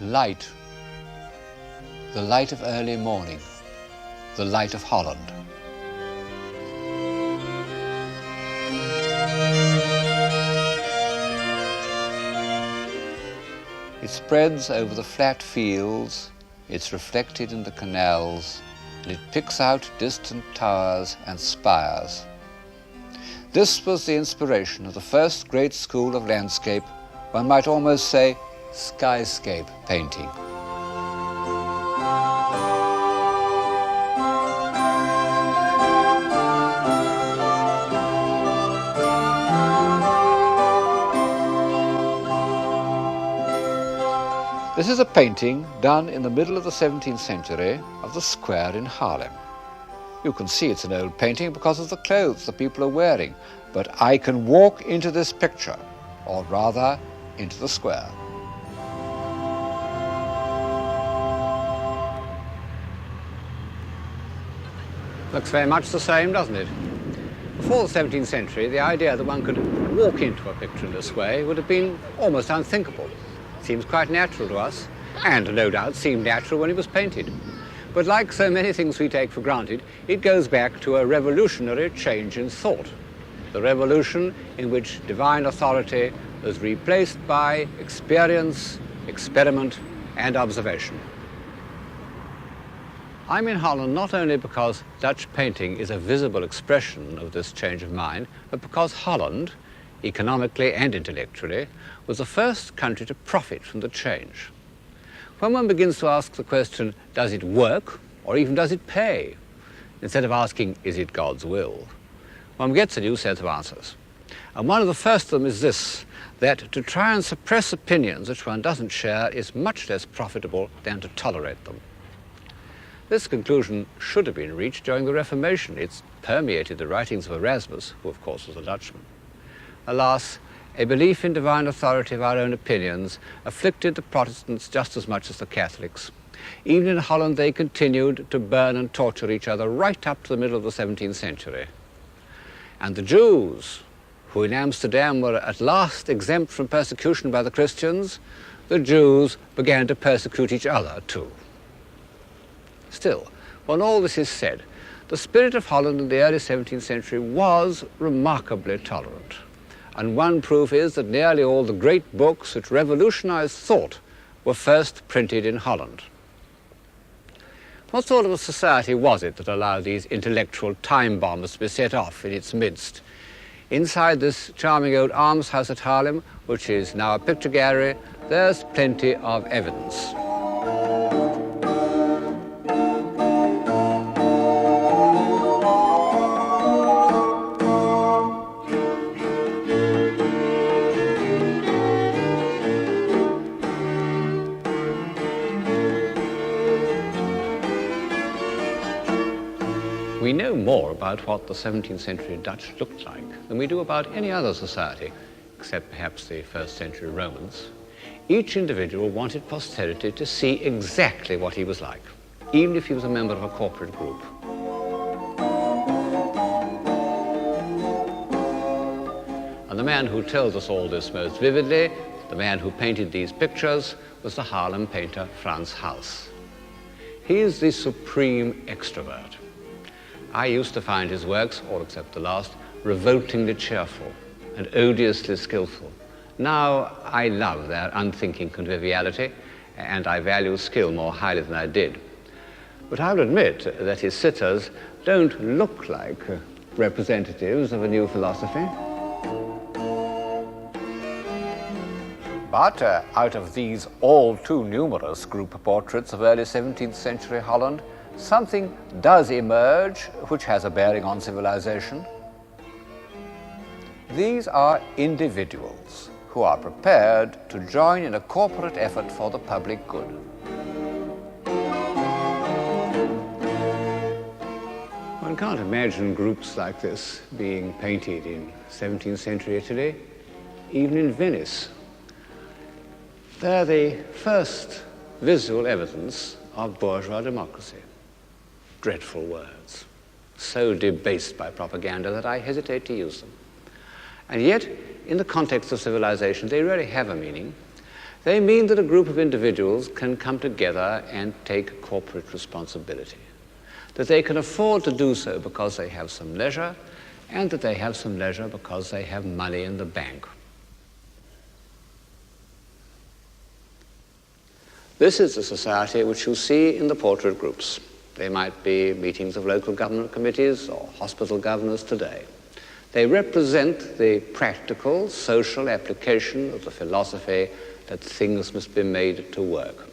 Light, the light of early morning, the light of Holland. It spreads over the flat fields, it's reflected in the canals, and it picks out distant towers and spires. This was the inspiration of the first great school of landscape, one might almost say skyscape painting. This is a painting done in the middle of the 17th century of the square in Haarlem. You can see it's an old painting because of the clothes the people are wearing, but I can walk into this picture, or rather, into the square. Looks very much the same, doesn't it? Before the 17th century, the idea that one could walk into a picture in this way would have been almost unthinkable. Seems quite natural to us, and no doubt seemed natural when it was painted. But like so many things we take for granted, it goes back to a revolutionary change in thought. The revolution in which divine authority was replaced by experience, experiment, and observation. I'm in Holland not only because Dutch painting is a visible expression of this change of mind, but because Holland, economically and intellectually, was the first country to profit from the change. When one begins to ask the question, does it work, or even does it pay, instead of asking, is it God's will, one gets a new set of answers. And one of the first of them is this, that to try and suppress opinions which one doesn't share is much less profitable than to tolerate them. This conclusion should have been reached during the Reformation. It's permeated the writings of Erasmus, who of course was a Dutchman. Alas, a belief in divine authority of our own opinions afflicted the Protestants just as much as the Catholics. Even in Holland, they continued to burn and torture each other right up to the middle of the 17th century. And the Jews, who in Amsterdam were at last exempt from persecution by the Christians, the Jews began to persecute each other too. Still, when all this is said, the spirit of Holland in the early 17th century was remarkably tolerant. And one proof is that nearly all the great books which revolutionized thought were first printed in Holland. What sort of a society was it that allowed these intellectual time bombs to be set off in its midst? Inside this charming old almshouse at Haarlem, which is now a picture gallery, there's plenty of evidence. We know more about what the 17th century Dutch looked like than we do about any other society, except perhaps the first century Romans. Each individual wanted posterity to see exactly what he was like, even if he was a member of a corporate group. And the man who tells us all this most vividly, the man who painted these pictures, was the Haarlem painter Frans Hals. He is the supreme extrovert. I used to find his works, all except the last, revoltingly cheerful and odiously skillful. Now I love their unthinking conviviality, and I value skill more highly than I did. But I'll admit that his sitters don't look like representatives of a new philosophy. But out of these all too numerous group portraits of early 17th century Holland, something does emerge which has a bearing on civilization. These are individuals who are prepared to join in a corporate effort for the public good. One can't imagine groups like this being painted in 17th century Italy, even in Venice. They're the first visual evidence of bourgeois democracy. Dreadful words, so debased by propaganda that I hesitate to use them. And yet, in the context of civilization, they really have a meaning. They mean that a group of individuals can come together and take corporate responsibility, that they can afford to do so because they have some leisure, and that they have some leisure because they have money in the bank. This is the society which you see in the portrait groups. They might be meetings of local government committees or hospital governors today. They represent the practical, social application of the philosophy that things must be made to work.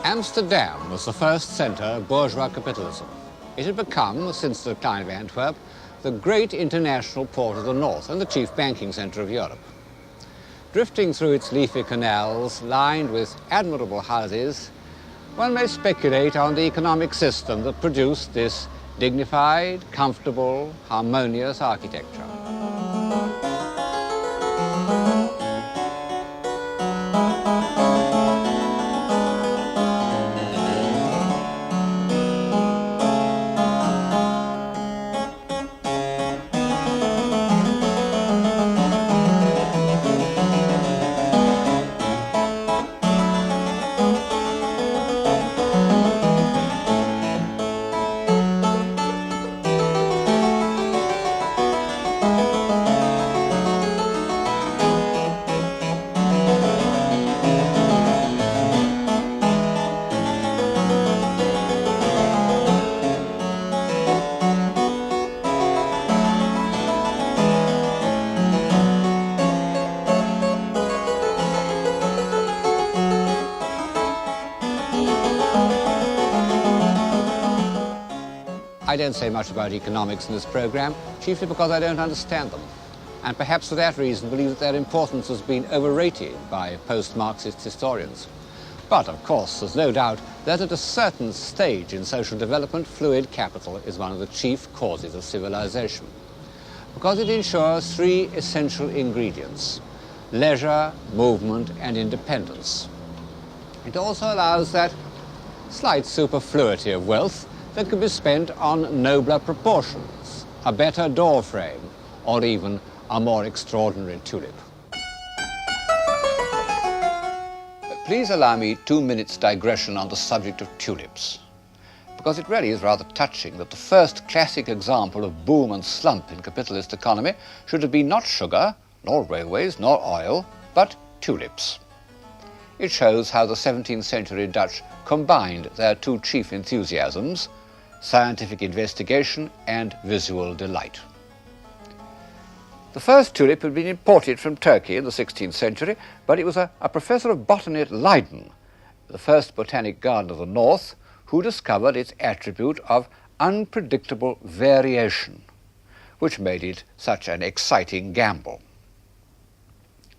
Amsterdam was the first centre of bourgeois capitalism. It had become, since the decline of Antwerp, the great international port of the north and the chief banking centre of Europe. Drifting through its leafy canals, lined with admirable houses, one may speculate on the economic system that produced this dignified, comfortable, harmonious architecture. I don't say much about economics in this program, chiefly because I don't understand them, and perhaps for that reason believe that their importance has been overrated by post-Marxist historians. But, of course, there's no doubt that at a certain stage in social development, fluid capital is one of the chief causes of civilization, because it ensures three essential ingredients: leisure, movement, and independence. It also allows that slight superfluity of wealth that could be spent on nobler proportions, a better door frame, or even a more extraordinary tulip. Please allow me 2 minutes digression on the subject of tulips, because it really is rather touching that the first classic example of boom and slump in capitalist economy should have been not sugar, nor railways, nor oil, but tulips. It shows how the 17th century Dutch combined their two chief enthusiasms, scientific investigation and visual delight. The first tulip had been imported from Turkey in the 16th century, but it was a professor of botany at Leiden, the first botanic garden of the north, who discovered its attribute of unpredictable variation, which made it such an exciting gamble.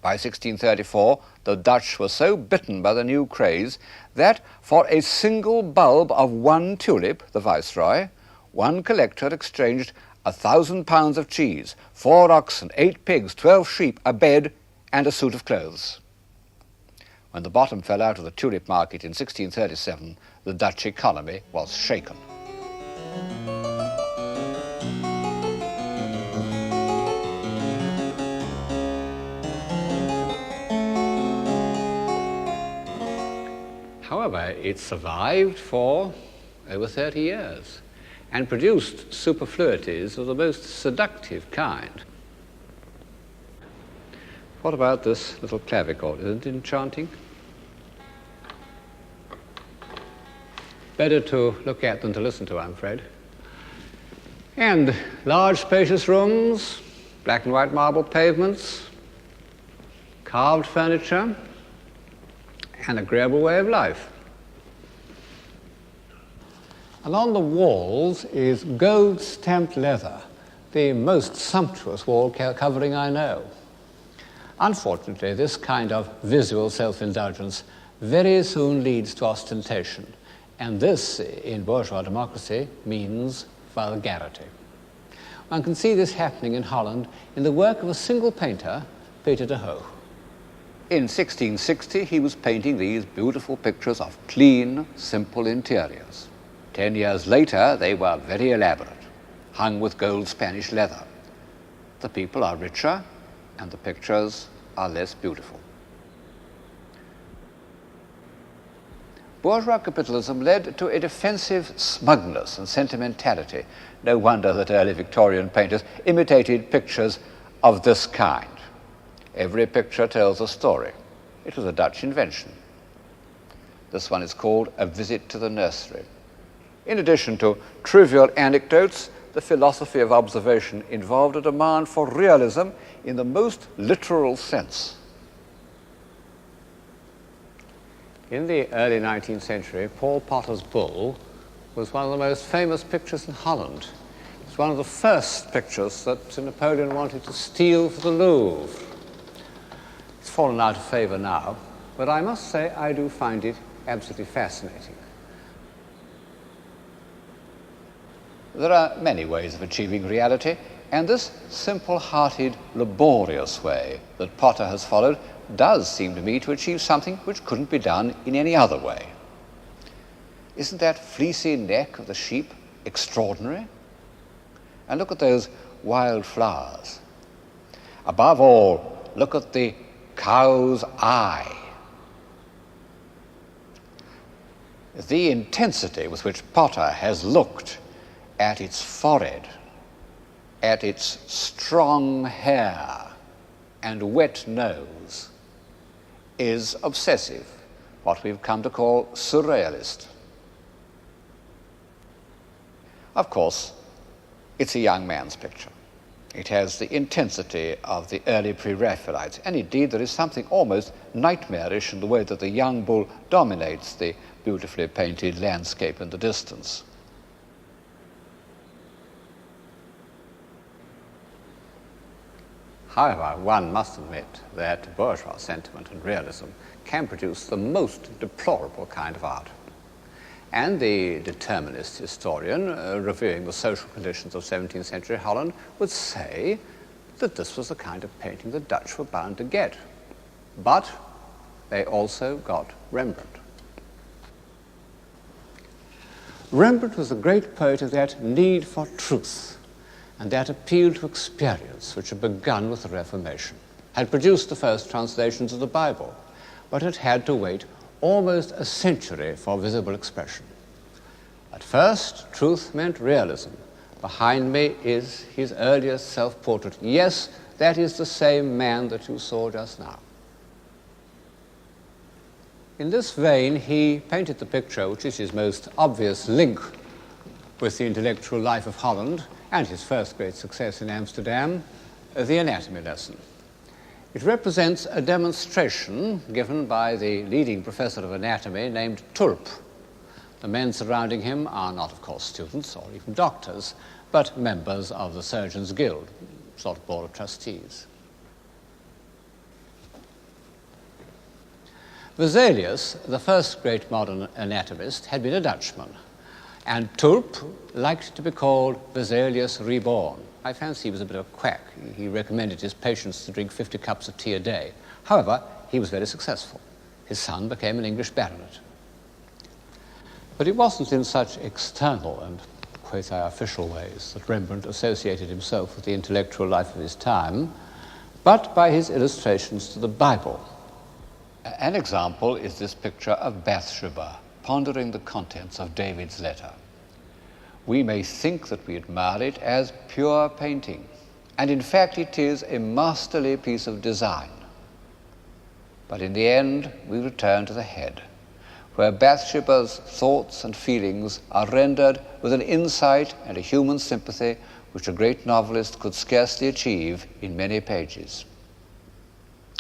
By 1634, the Dutch were so bitten by the new craze that for a single bulb of one tulip, the Viceroy, one collector exchanged 1,000 pounds of cheese, 4 oxen, 8 pigs, 12 sheep, a bed, and a suit of clothes. When the bottom fell out of the tulip market in 1637, the Dutch economy was shaken. However, it survived for over 30 years and produced superfluities of the most seductive kind. What about this little clavichord? Isn't it enchanting? Better to look at than to listen to, I'm afraid. And large spacious rooms, black and white marble pavements, carved furniture, an agreeable way of life. Along the walls is gold-stamped leather, the most sumptuous wall covering I know. Unfortunately, this kind of visual self-indulgence very soon leads to ostentation, And this, in bourgeois democracy, means vulgarity. One can see this happening in Holland in the work of a single painter, Peter de Hooch. In 1660, he was painting these beautiful pictures of clean, simple interiors. 10 years later, they were very elaborate, hung with gold Spanish leather. The people are richer, and the pictures are less beautiful. Bourgeois capitalism led to a defensive smugness and sentimentality. No wonder that early Victorian painters imitated pictures of this kind. Every picture tells a story. It was a Dutch invention. This one is called A Visit to the Nursery. In addition to trivial anecdotes, the philosophy of observation involved a demand for realism in the most literal sense. In the early 19th century, Paul Potter's Bull was one of the most famous pictures in Holland. It's one of the first pictures that Napoleon wanted to steal for the Louvre. It's fallen out of favor now, but I must say I do find it absolutely fascinating. There are many ways of achieving reality, and this simple-hearted, laborious way that Potter has followed does seem to me to achieve something which couldn't be done in any other way. Isn't that fleecy neck of the sheep extraordinary? And look at those wild flowers. Above all, look at the cow's eye. The intensity with which Potter has looked at its forehead, at its strong hair and wet nose, is obsessive, what we've come to call surrealist. Of course, it's a young man's picture. It has the intensity of the early pre-Raphaelites, and indeed there is something almost nightmarish in the way that the young bull dominates the beautifully painted landscape in the distance. However, one must admit that bourgeois sentiment and realism can produce the most deplorable kind of art. And the determinist historian, reviewing the social conditions of 17th century Holland, would say that this was the kind of painting the Dutch were bound to get. But they also got Rembrandt. Rembrandt was a great poet of that need for truth and that appeal to experience which had begun with the Reformation, had produced the first translations of the Bible, but had had to wait almost a century for visible expression. At first, truth meant realism. Behind me is his earliest self-portrait. Yes, that is the same man that you saw just now. In this vein, he painted the picture, which is his most obvious link with the intellectual life of Holland and his first great success in Amsterdam, the anatomy lesson. It represents a demonstration given by the leading professor of anatomy named Tulp. The men surrounding him are not, of course, students or even doctors, but members of the Surgeons' Guild, sort of board of trustees. Vesalius, the first great modern anatomist, had been a Dutchman, and Tulp liked to be called Vesalius reborn. I fancy he was a bit of a quack. He recommended his patients to drink 50 cups of tea a day. However, he was very successful. His son became an English baronet. But it wasn't in such external and quasi-official ways that Rembrandt associated himself with the intellectual life of his time, but by his illustrations to the Bible. An example is this picture of Bathsheba pondering the contents of David's letter. We may think that we admire it as pure painting, and in fact it is a masterly piece of design. But in the end, we return to the head, where Bathsheba's thoughts and feelings are rendered with an insight and a human sympathy which a great novelist could scarcely achieve in many pages.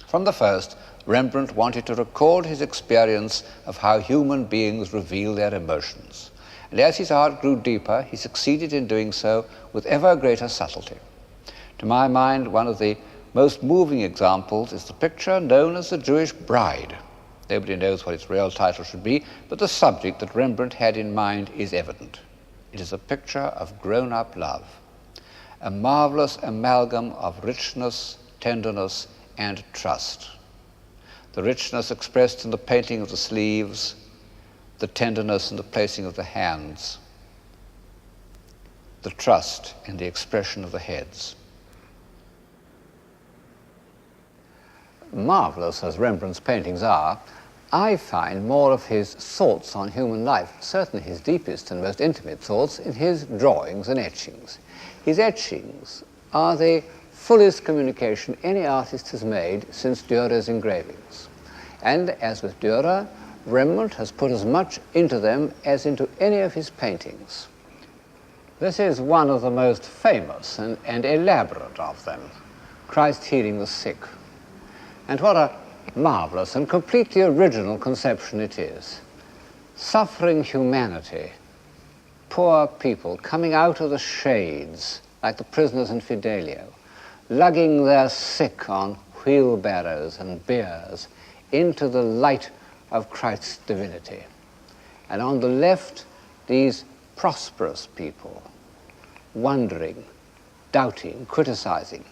From the first, Rembrandt wanted to record his experience of how human beings reveal their emotions. And as his art grew deeper, he succeeded in doing so with ever greater subtlety. To my mind, one of the most moving examples is the picture known as the Jewish Bride. Nobody knows what its real title should be, but the subject that Rembrandt had in mind is evident. It is a picture of grown-up love, a marvelous amalgam of richness, tenderness, and trust. The richness expressed in the painting of the sleeves, the tenderness in the placing of the hands, the trust in the expression of the heads. Marvelous as Rembrandt's paintings are, I find more of his thoughts on human life, certainly his deepest and most intimate thoughts, in his drawings and etchings. His etchings are the fullest communication any artist has made since Dürer's engravings. And as with Dürer, Rembrandt has put as much into them as into any of his paintings. This is one of the most famous and elaborate of them, Christ healing the sick. And what a marvelous and completely original conception it is. Suffering humanity, poor people coming out of the shades like the prisoners in Fidelio, lugging their sick on wheelbarrows and biers into the light of Christ's divinity. And on the left, these prosperous people, wondering, doubting, criticizing.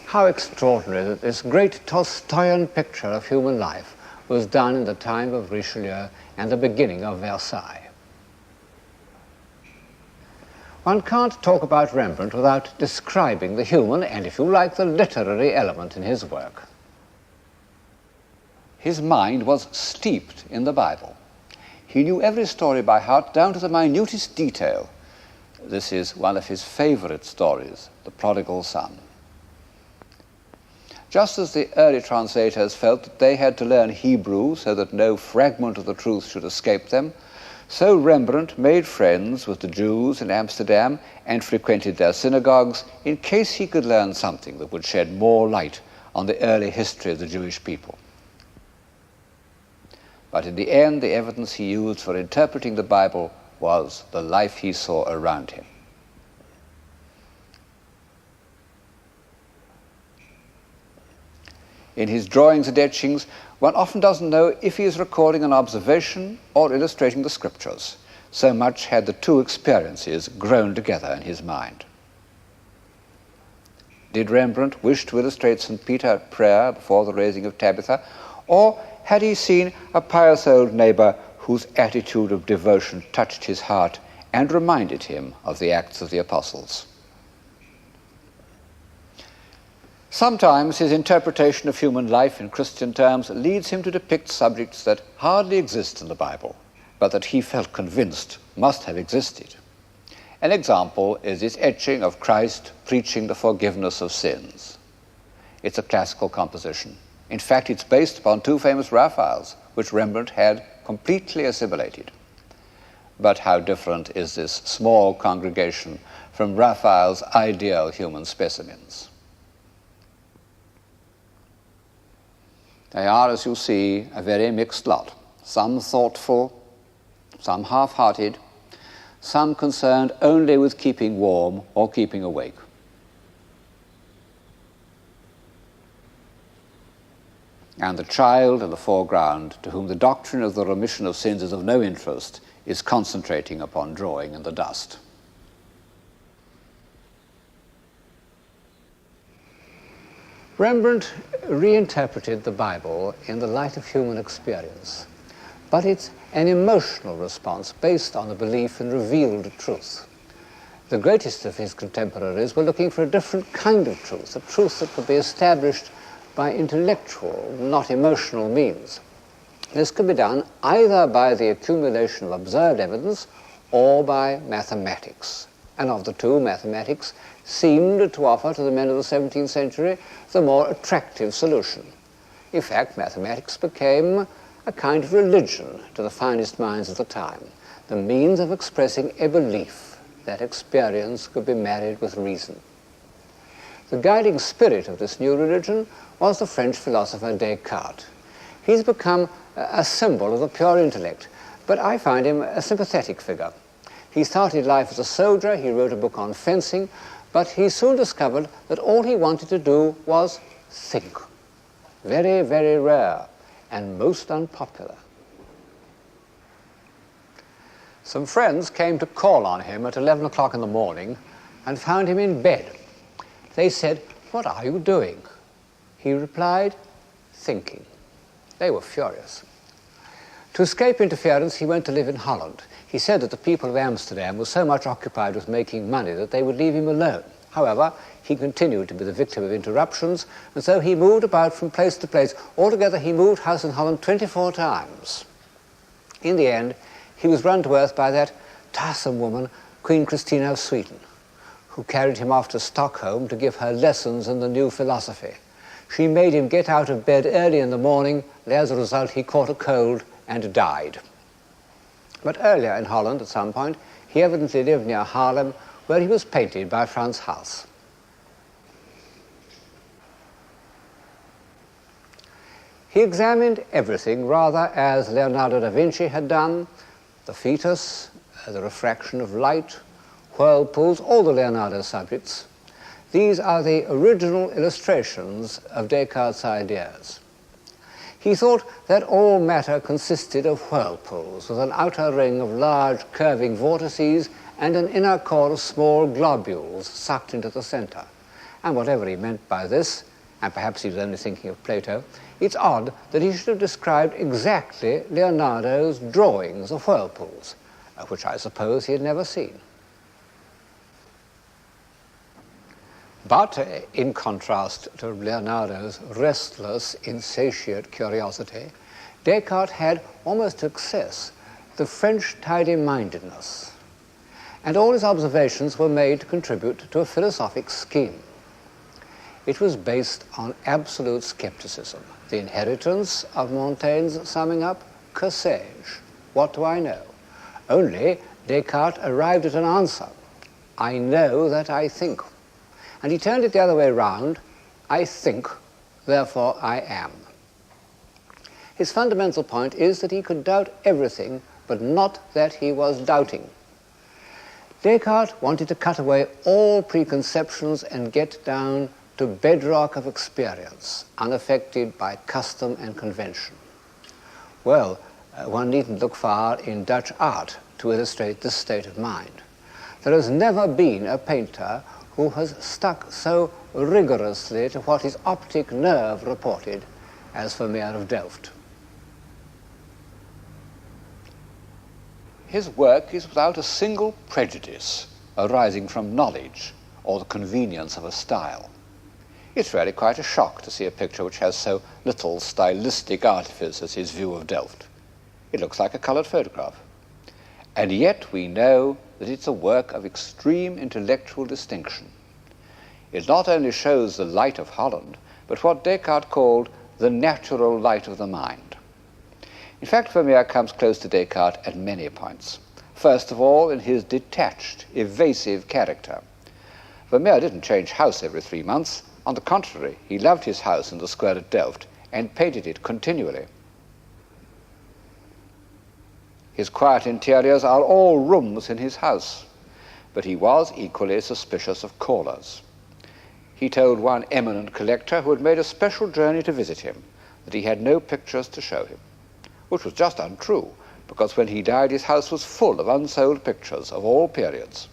How extraordinary that this great Tolstoyan picture of human life was done in the time of Richelieu and the beginning of Versailles. One can't talk about Rembrandt without describing the human and, if you like, the literary element in his work. His mind was steeped in the Bible. He knew every story by heart, down to the minutest detail. This is one of his favorite stories, The Prodigal Son. Just as the early translators felt that they had to learn Hebrew so that no fragment of the truth should escape them, so Rembrandt made friends with the Jews in Amsterdam and frequented their synagogues in case he could learn something that would shed more light on the early history of the Jewish people. But in the end, the evidence he used for interpreting the Bible was the life he saw around him. In his drawings and etchings, one often doesn't know if he is recording an observation or illustrating the scriptures. So much had the two experiences grown together in his mind. Did Rembrandt wish to illustrate St. Peter at prayer before the raising of Tabitha, or had he seen a pious old neighbor whose attitude of devotion touched his heart and reminded him of the Acts of the Apostles? Sometimes his interpretation of human life in Christian terms leads him to depict subjects that hardly exist in the Bible, but that he felt convinced must have existed. An example is his etching of Christ preaching the forgiveness of sins. It's a classical composition. In fact, it's based upon two famous Raphaels, which Rembrandt had completely assimilated. But how different is this small congregation from Raphael's ideal human specimens? They are, as you see, a very mixed lot. Some thoughtful, some half-hearted, some concerned only with keeping warm or keeping awake. And the child in the foreground, to whom the doctrine of the remission of sins is of no interest, is concentrating upon drawing in the dust. Rembrandt reinterpreted the Bible in the light of human experience, but it's an emotional response based on a belief in revealed truth. The greatest of his contemporaries were looking for a different kind of truth, a truth that could be established by intellectual, not emotional means. This could be done either by the accumulation of observed evidence or by mathematics. And of the two, mathematics seemed to offer to the men of the 17th century the more attractive solution. In fact, mathematics became a kind of religion to the finest minds of the time, the means of expressing a belief that experience could be married with reason. The guiding spirit of this new religion was the French philosopher Descartes. He's become a symbol of the pure intellect, but I find him a sympathetic figure. He started life as a soldier, he wrote a book on fencing, but he soon discovered that all he wanted to do was think. Very, very rare. and most unpopular. Some friends came to call on him at 11 o'clock in the morning and found him in bed. They said, "What are you doing?" He replied, "Thinking." They were furious. To escape interference, he went to live in Holland. He said that the people of Amsterdam were so much occupied with making money that they would leave him alone. However, he continued to be the victim of interruptions, and so he moved about from place to place. Altogether, he moved house in Holland 24 times. In the end, he was run to earth by that tiresome woman, Queen Christina of Sweden, who carried him off to Stockholm to give her lessons in the new philosophy. She made him get out of bed early in the morning, and as a result he caught a cold and died. But earlier in Holland, at some point, he evidently lived near Haarlem, where he was painted by Frans Hals. He examined everything rather as Leonardo da Vinci had done: the fetus, the refraction of light, whirlpools, all the Leonardo subjects. These are the original illustrations of Descartes' ideas. He thought that all matter consisted of whirlpools, with an outer ring of large curving vortices and an inner core of small globules sucked into the center. And whatever he meant by this, and perhaps he was only thinking of Plato, it's odd that he should have described exactly Leonardo's drawings of whirlpools, which I suppose he had never seen. But in contrast to Leonardo's restless, insatiate curiosity, Descartes had, almost to excess, the French tidy-mindedness. And all his observations were made to contribute to a philosophic scheme. It was based on absolute skepticism, the inheritance of Montaigne's summing up, que sais-je, what do I know? Only Descartes arrived at an answer: I know that I think. And he turned it the other way round: I think, therefore I am. His fundamental point is that he could doubt everything, but not that he was doubting. Descartes wanted to cut away all preconceptions and get down to bedrock of experience, unaffected by custom and convention. Well, one needn't look far in Dutch art to illustrate this state of mind. There has never been a painter who has stuck so rigorously to what his optic nerve reported as Vermeer of Delft. His work is without a single prejudice arising from knowledge or the convenience of a style. It's really quite a shock to see a picture which has so little stylistic artifice as his view of Delft. It looks like a colored photograph. And yet we know that it's a work of extreme intellectual distinction. It not only shows the light of Holland, but what Descartes called the natural light of the mind. In fact, Vermeer comes close to Descartes at many points. First of all, in his detached, evasive character. Vermeer didn't change house every 3 months. On the contrary, he loved his house in the square at Delft and painted it continually. His quiet interiors are all rooms in his house, but he was equally suspicious of callers. He told one eminent collector who had made a special journey to visit him that he had no pictures to show him, which was just untrue, because when he died his house was full of unsold pictures of all periods.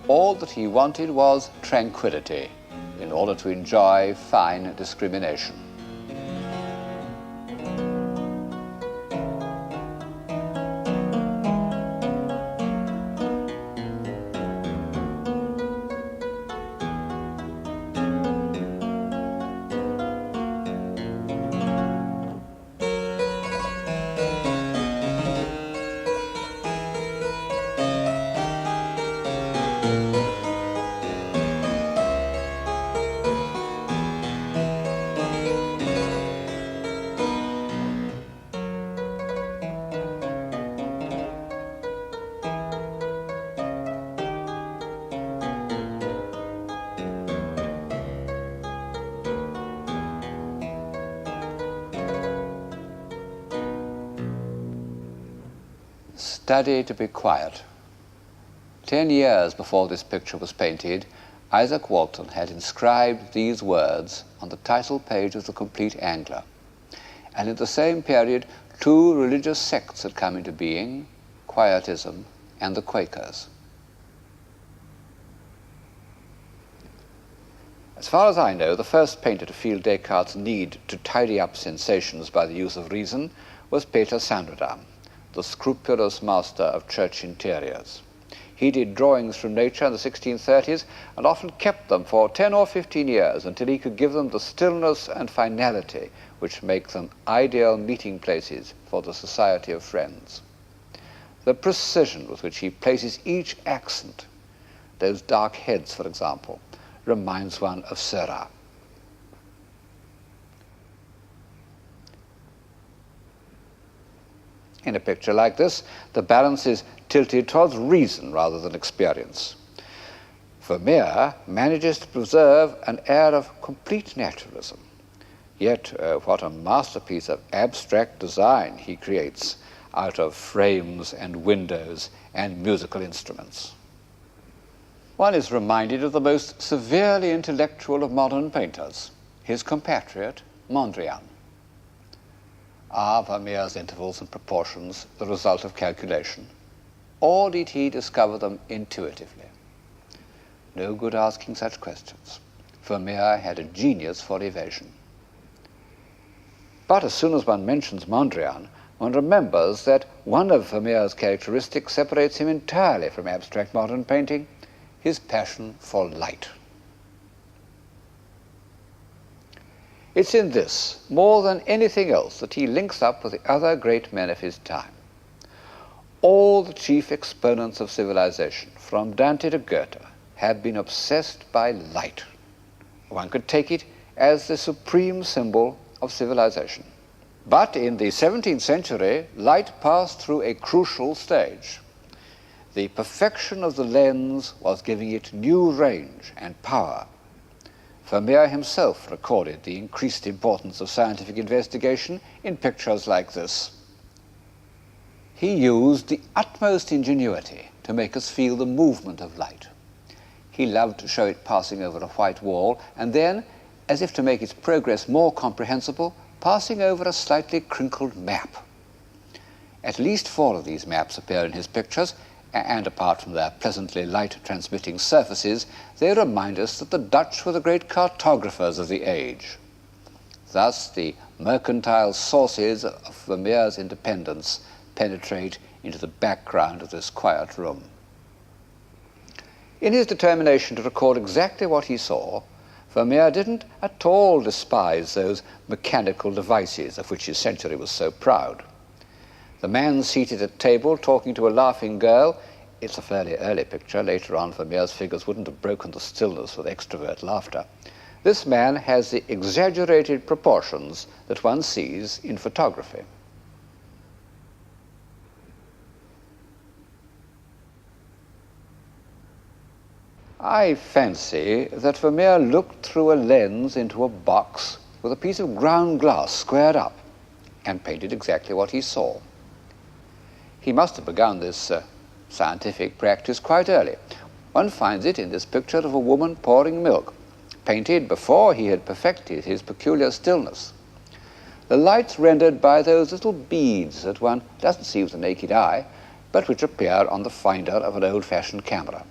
All that he wanted was tranquility in order to enjoy fine discrimination. Study to be quiet, 10 years before this picture was painted, Isaac Walton had inscribed these words on the title page of The Complete Angler. And in the same period, two religious sects had come into being, Quietism and the Quakers. As far as I know, the first painter to feel Descartes' need to tidy up sensations by the use of reason was Peter Sanderdam, the scrupulous master of church interiors. He did drawings from nature in the 1630s and often kept them for 10 or 15 years until he could give them the stillness and finality which make them ideal meeting places for the society of friends. The precision with which he places each accent, those dark heads, for example, reminds one of Seurat. In a picture like this, the balance is tilted towards reason rather than experience. Vermeer manages to preserve an air of complete naturalism. Yet, what a masterpiece of abstract design he creates out of frames and windows and musical instruments. One is reminded of the most severely intellectual of modern painters, his compatriot, Mondrian. Are Vermeer's intervals and proportions the result of calculation, or did he discover them intuitively? No good asking such questions. Vermeer had a genius for evasion. But as soon as one mentions Mondrian, one remembers that one of Vermeer's characteristics separates him entirely from abstract modern painting: his passion for light. It's in this, more than anything else, that he links up with the other great men of his time. All the chief exponents of civilization, from Dante to Goethe, have been obsessed by light. One could take it as the supreme symbol of civilization. But in the 17th century, light passed through a crucial stage. The perfection of the lens was giving it new range and power. Vermeer himself recorded the increased importance of scientific investigation in pictures like this. He used the utmost ingenuity to make us feel the movement of light. He loved to show it passing over a white wall and then, as if to make its progress more comprehensible, passing over a slightly crinkled map. At least 4 of these maps appear in his pictures, and apart from their pleasantly light-transmitting surfaces, they remind us that the Dutch were the great cartographers of the age. Thus, the mercantile sources of Vermeer's independence penetrate into the background of this quiet room. In his determination to record exactly what he saw, Vermeer didn't at all despise those mechanical devices of which his century was so proud. The man seated at table talking to a laughing girl, it's a fairly early picture. Later on, Vermeer's figures wouldn't have broken the stillness with extrovert laughter. This man has the exaggerated proportions that one sees in photography. I fancy that Vermeer looked through a lens into a box with a piece of ground glass squared up and painted exactly what he saw. He must have begun this scientific practice quite early. One finds it in this picture of a woman pouring milk, painted before he had perfected his peculiar stillness. The light's rendered by those little beads that one doesn't see with the naked eye, but which appear on the finder of an old-fashioned camera.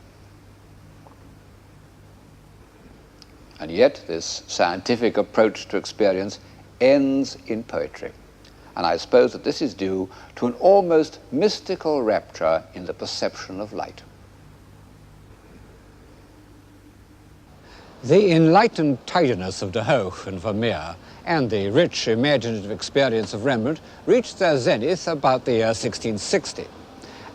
And yet this scientific approach to experience ends in poetry. And I suppose that this is due to an almost mystical rapture in the perception of light. The enlightened tidiness of De Hooch and Vermeer and the rich imaginative experience of Rembrandt reached their zenith about the year 1660.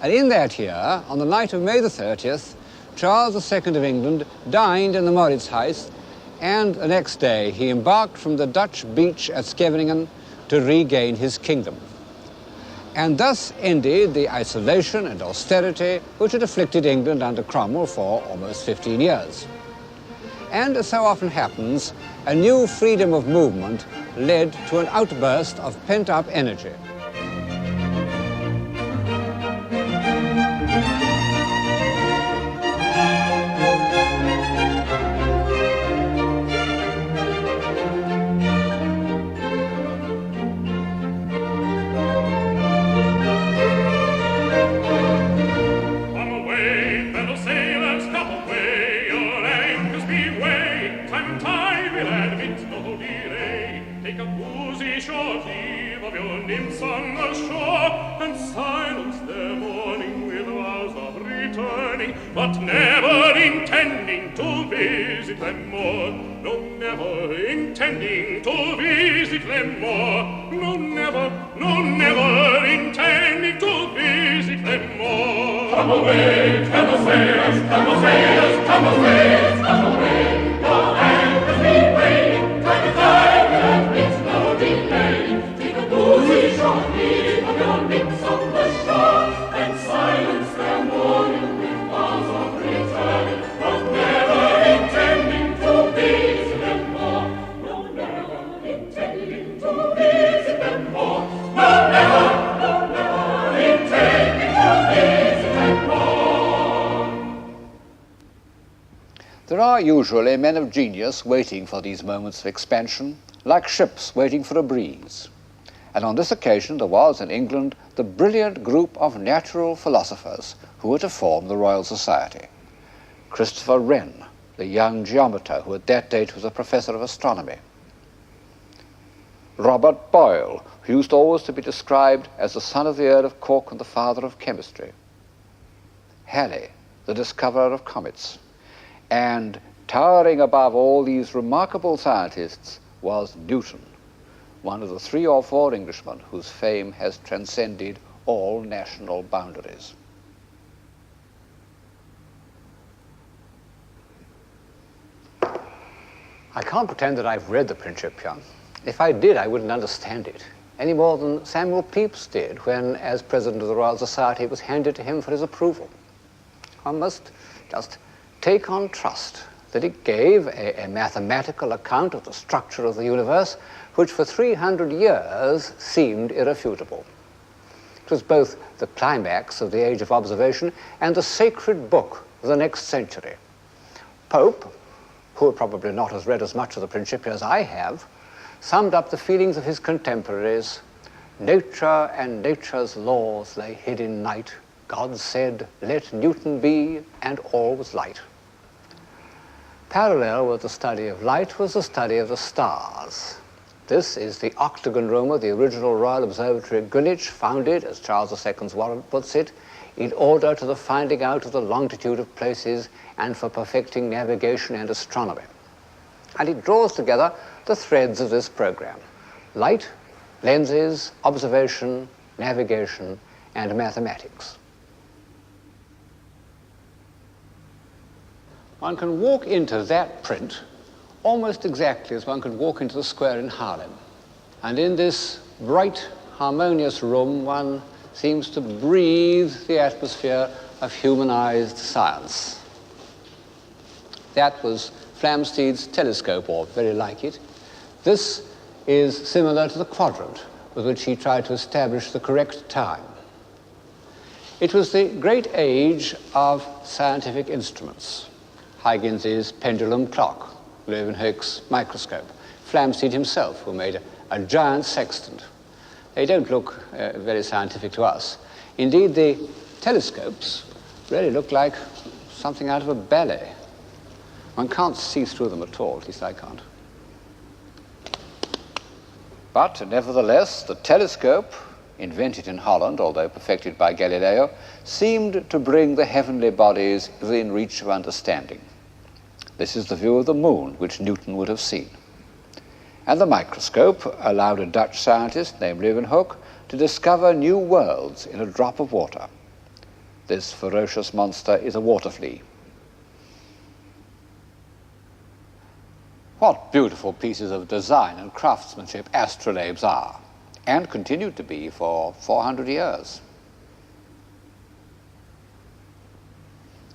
And in that year, on the night of May the 30th, Charles II of England dined in the Mauritshuis, and the next day he embarked from the Dutch beach at Scheveningen to regain his kingdom. And thus ended the isolation and austerity which had afflicted England under Cromwell for almost 15 years. And as so often happens, a new freedom of movement led to an outburst of pent-up energy. Take a boozy short leave of your nymphs on the shore, and silence their mourning with vows of returning, but never intending to visit them more. No, never intending to visit them more. No, never intending to visit them more. Come away, camel sailors, camel sailors, camel sailors, come away. Your anchors be weighed, try to guide them, it's no delay. Take a boozy short leave of your nymphs on the shore, and silence their mourning with vows of returning, but never intending to visit them more. No, never intending to visit them more. No, never intending to visit them more. There are usually men of genius waiting for these moments of expansion, like ships waiting for a breeze. And on this occasion there was in England the brilliant group of natural philosophers who were to form the Royal Society. Christopher Wren, the young geometer who at that date was a professor of astronomy. Robert Boyle, who used always to be described as the son of the Earl of Cork and the father of chemistry. Halley, the discoverer of comets. And towering above all these remarkable scientists was Newton, one of the 3 or 4 Englishmen whose fame has transcended all national boundaries. I can't pretend that I've read the Principia. If I did, I wouldn't understand it, any more than Samuel Pepys did when, as president of the Royal Society, it was handed to him for his approval. One must just take on trust that it gave a mathematical account of the structure of the universe, which for 300 years seemed irrefutable. It was both the climax of the age of observation and the sacred book of the next century. Pope, who probably not has read as much of the Principia as I have, summed up the feelings of his contemporaries. Nature and nature's laws lay hid in night. God said, let Newton be, and all was light. Parallel with the study of light was the study of the stars. This is the octagon room of the original Royal Observatory at Greenwich, founded, as Charles II's warrant puts it, in order to the finding out of the longitude of places and for perfecting navigation and astronomy. And it draws together the threads of this program: light, lenses, observation, navigation, and mathematics. One can walk into that print almost exactly as one could walk into the square in Harlem. And in this bright, harmonious room, one seems to breathe the atmosphere of humanized science. That was Flamsteed's telescope, or very like it. This is similar to the quadrant with which he tried to establish the correct time. It was the great age of scientific instruments. Huygens' pendulum clock, Leeuwenhoek's microscope, Flamsteed himself, who made a giant sextant. They don't look very scientific to us. Indeed, the telescopes really look like something out of a ballet. One can't see through them at all, at least I can't. But nevertheless, the telescope, invented in Holland, although perfected by Galileo, seemed to bring the heavenly bodies within reach of understanding. This is the view of the moon, which Newton would have seen. And the microscope allowed a Dutch scientist named Leeuwenhoek to discover new worlds in a drop of water. This ferocious monster is a water flea. What beautiful pieces of design and craftsmanship astrolabes are, and continued to be for 400 years.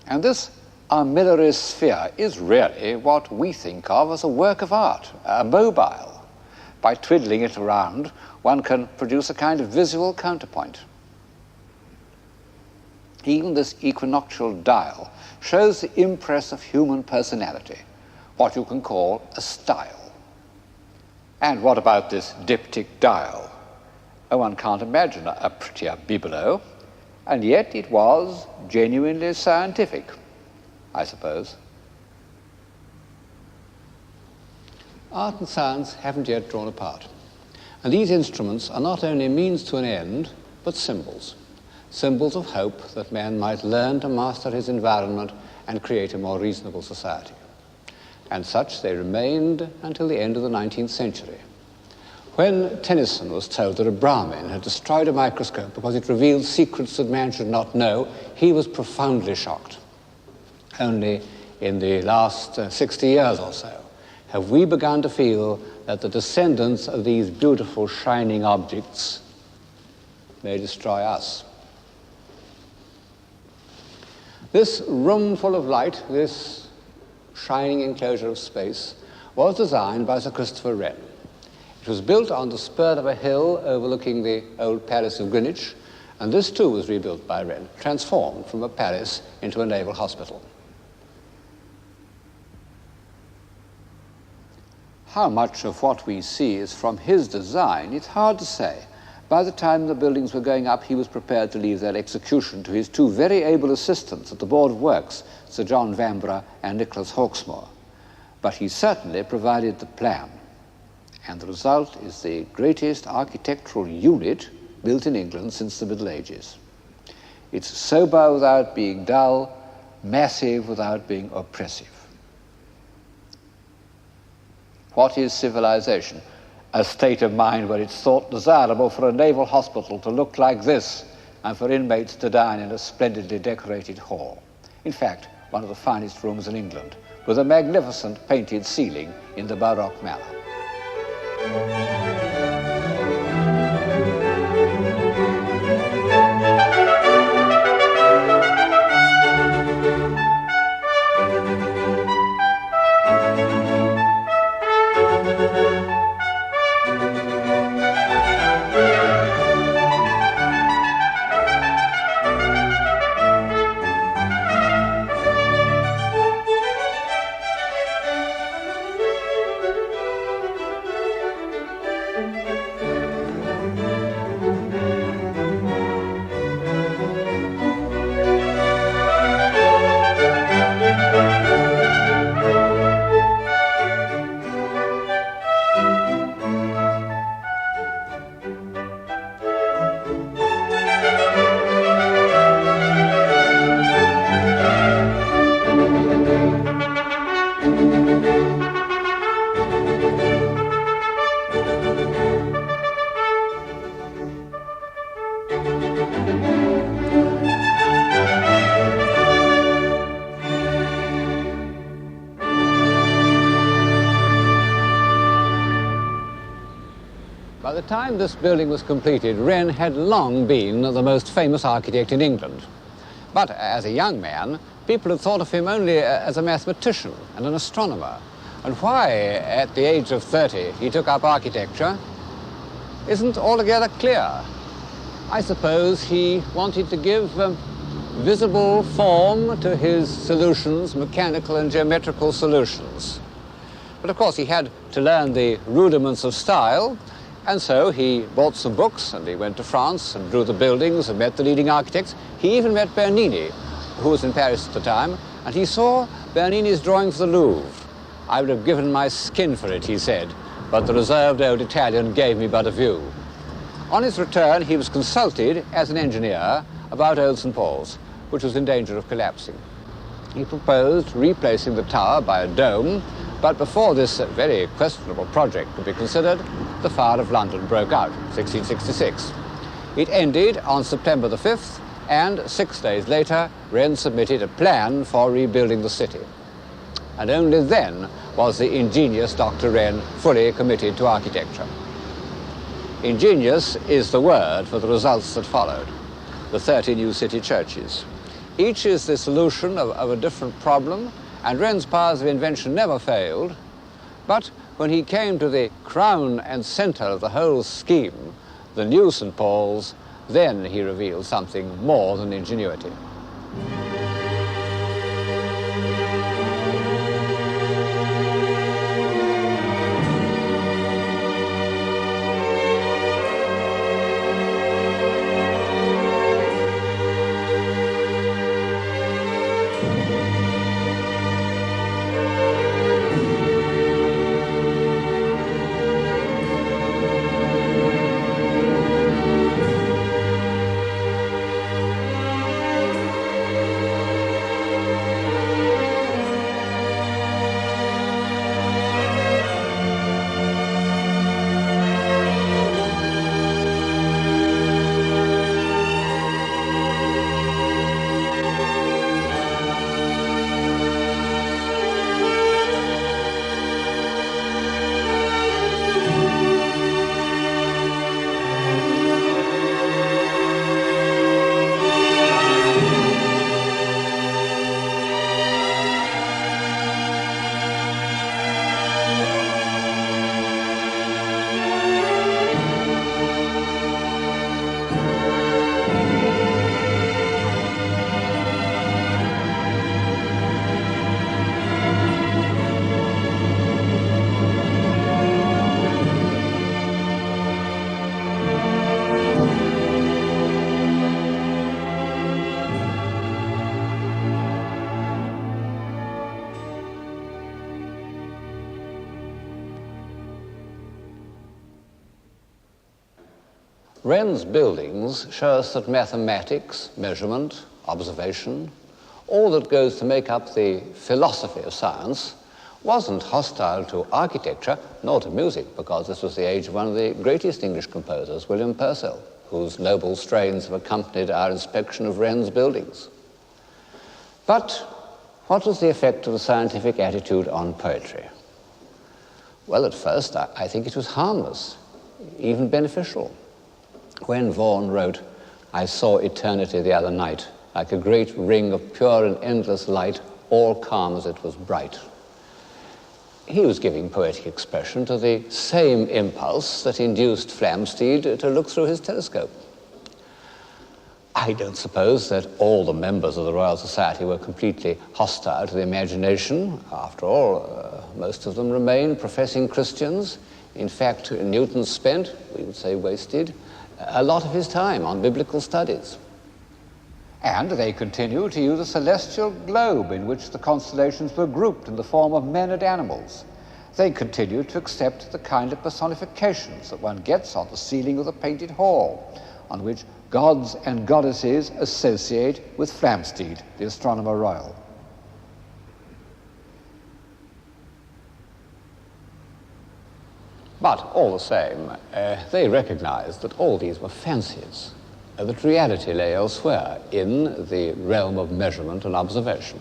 And this armillary sphere is really what we think of as a work of art, a mobile. By twiddling it around, one can produce a kind of visual counterpoint. Even this equinoctial dial shows the impress of human personality, what you can call a style. And what about this diptych dial? Oh, one can't imagine a prettier bibelot, and yet it was genuinely scientific, I suppose. Art and science haven't yet drawn apart. And these instruments are not only means to an end, but symbols. Symbols of hope that man might learn to master his environment and create a more reasonable society. And such they remained until the end of the 19th century. When Tennyson was told that a Brahmin had destroyed a microscope because it revealed secrets that man should not know, he was profoundly shocked. Only in the last 60 years or so have we begun to feel that the descendants of these beautiful shining objects may destroy us. This room full of light, this shining enclosure of space, was designed by Sir Christopher Wren. It was built on the spur of a hill overlooking the old Palace of Greenwich, and this too was rebuilt by Wren, transformed from a palace into a naval hospital. How much of what we see is from his design, it's hard to say. By the time the buildings were going up, he was prepared to leave their execution to his two very able assistants at the Board of Works, Sir John Vanbrugh and Nicholas Hawksmoor. But he certainly provided the plan. And the result is the greatest architectural unit built in England since the Middle Ages. It's sober without being dull, massive without being oppressive. What is civilization? A state of mind where it's thought desirable for a naval hospital to look like this and for inmates to dine in a splendidly decorated hall. In fact, one of the finest rooms in England, with a magnificent painted ceiling in the Baroque manner. By the time this building was completed, Wren had long been the most famous architect in England. But as a young man, people had thought of him only as a mathematician and an astronomer. And why, at the age of 30, he took up architecture isn't altogether clear. I suppose he wanted to give visible form to his solutions, mechanical and geometrical solutions. But of course he had to learn the rudiments of style, and so he bought some books and he went to France and drew the buildings and met the leading architects. He even met Bernini, who was in Paris at the time, and he saw Bernini's drawing for the Louvre. I would have given my skin for it, he said, but the reserved old Italian gave me but a view. On his return, he was consulted as an engineer about Old St. Paul's, which was in danger of collapsing. He proposed replacing the tower by a dome, but before this very questionable project could be considered, the fire of London broke out, 1666. It ended on September the 5th, and 6 days later, Wren submitted a plan for rebuilding the city. And only then was the ingenious Dr. Wren fully committed to architecture. Ingenious is the word for the results that followed, the 30 new city churches. Each is the solution of a different problem, and Wren's powers of invention never failed. But when he came to the crown and center of the whole scheme, the new St. Paul's, then he revealed something more than ingenuity. Wren's buildings show us that mathematics, measurement, observation, all that goes to make up the philosophy of science, wasn't hostile to architecture nor to music, because this was the age of one of the greatest English composers, William Purcell, whose noble strains have accompanied our inspection of Wren's buildings. But what was the effect of the scientific attitude on poetry? Well, at first, I think it was harmless, even beneficial. When Vaughan wrote, "I saw eternity the other night, like a great ring of pure and endless light, all calm as it was bright," he was giving poetic expression to the same impulse that induced Flamsteed to look through his telescope. I don't suppose that all the members of the Royal Society were completely hostile to the imagination. After all, most of them remained professing Christians. In fact, Newton spent, we would say wasted, a lot of his time on biblical studies. And they continued to use a celestial globe in which the constellations were grouped in the form of men and animals. They continued to accept the kind of personifications that one gets on the ceiling of the painted hall, on which gods and goddesses associate with Flamsteed, the Astronomer Royal. But all the same, they recognized that all these were fancies, that reality lay elsewhere in the realm of measurement and observation.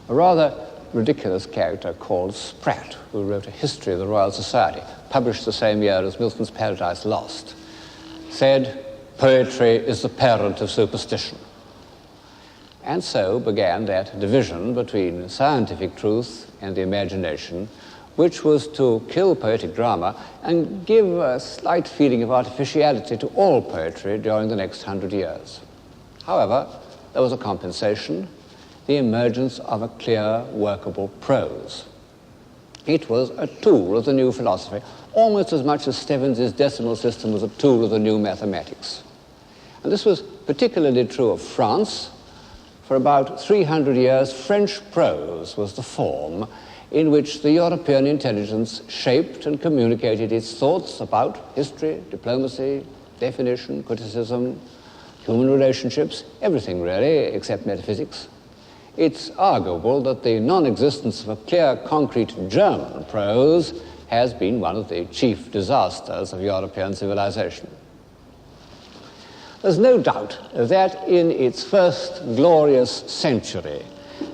A rather ridiculous character called Spratt, who wrote a history of the Royal Society, published the same year as Milton's Paradise Lost, said, "Poetry is the parent of superstition." And so began that division between scientific truth and the imagination, which was to kill poetic drama and give a slight feeling of artificiality to all poetry during the next 100 years. However, there was a compensation, the emergence of a clear, workable prose. It was a tool of the new philosophy, almost as much as Stevens's decimal system was a tool of the new mathematics. And this was particularly true of France. For about 300 years, French prose was the form in which the European intelligence shaped and communicated its thoughts about history, diplomacy, definition, criticism, human relationships, everything really, except metaphysics. It's arguable that the non-existence of a clear, concrete German prose has been one of the chief disasters of European civilization. There's no doubt that in its first glorious century,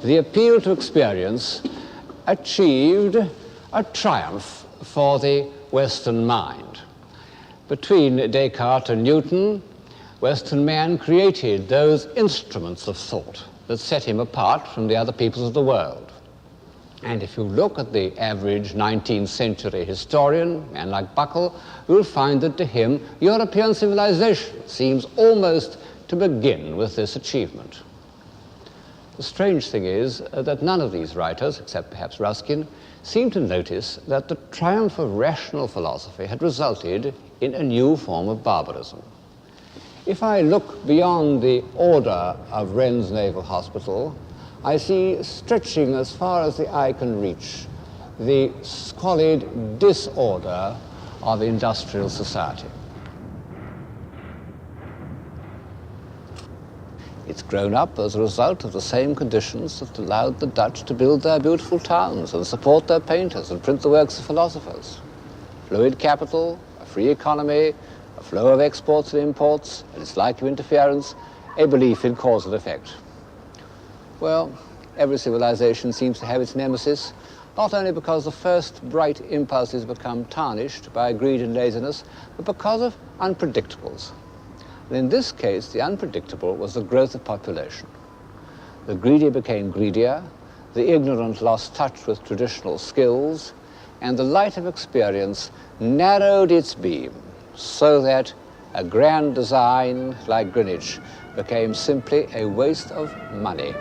the appeal to experience achieved a triumph for the Western mind. Between Descartes and Newton, Western man created those instruments of thought that set him apart from the other peoples of the world. And if you look at the average 19th century historian, man like Buckle, you'll find that to him, European civilization seems almost to begin with this achievement. The strange thing is that none of these writers, except perhaps Ruskin, seem to notice that the triumph of rational philosophy had resulted in a new form of barbarism. If I look beyond the order of Wren's Naval Hospital, I see stretching as far as the eye can reach the squalid disorder of industrial society. It's grown up as a result of the same conditions that allowed the Dutch to build their beautiful towns and support their painters and print the works of philosophers. Fluid capital, a free economy, a flow of exports and imports, and its lack of interference, a belief in cause and effect. Well, every civilization seems to have its nemesis, not only because the first bright impulses become tarnished by greed and laziness, but because of unpredictables. And in this case, the unpredictable was the growth of population. The greedy became greedier, the ignorant lost touch with traditional skills, and the light of experience narrowed its beam so that a grand design like Greenwich became simply a waste of money.